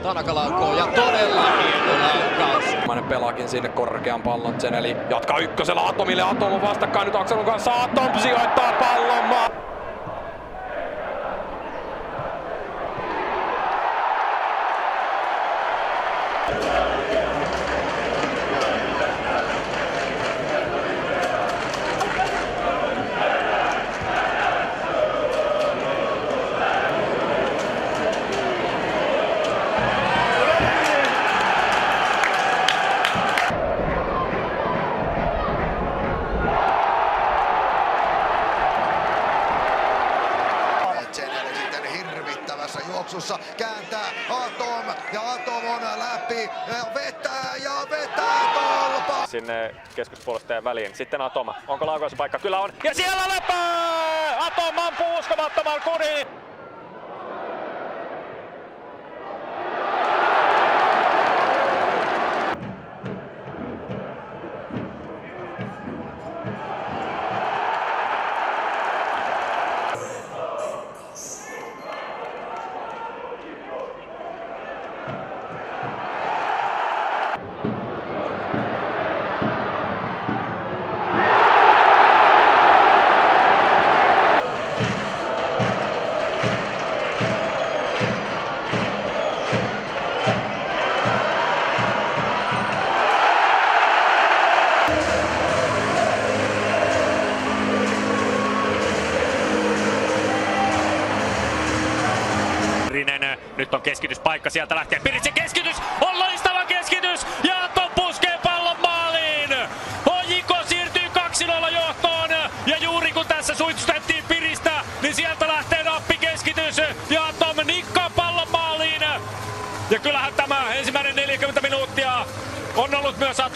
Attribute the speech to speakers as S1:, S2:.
S1: Tanaka laukoo ja todella hieno laukaus.
S2: Mainen pelaakin sinne korkean pallon sen, eli jatkaa ykkösellä Atomille. Atom on vastakkain nyt Akselun kanssa. Atom sijoittaa pallon maa.
S3: Juoksussa kääntää Atom ja Atom on läpi ja vetää tolpa.
S4: Sinne keskuspuolustajan väliin. Sitten Atom. Onko laukauspaikka? Kyllä on. Ja siellä lepää! Atom ampuu uskomattoman kuriin. Nyt on keskityspaikka, sieltä lähtee Piritsen keskitys, on loistava keskitys ja Atom puskee pallon maaliin. Ojiko siirtyy 2-0 johtoon ja juuri kun tässä suitustettiin Piristä, niin sieltä lähtee nappikeskitys ja Atom nikkaa pallon maaliin. Ja kyllähän tämä ensimmäinen 40 minuuttia on ollut myös Atom.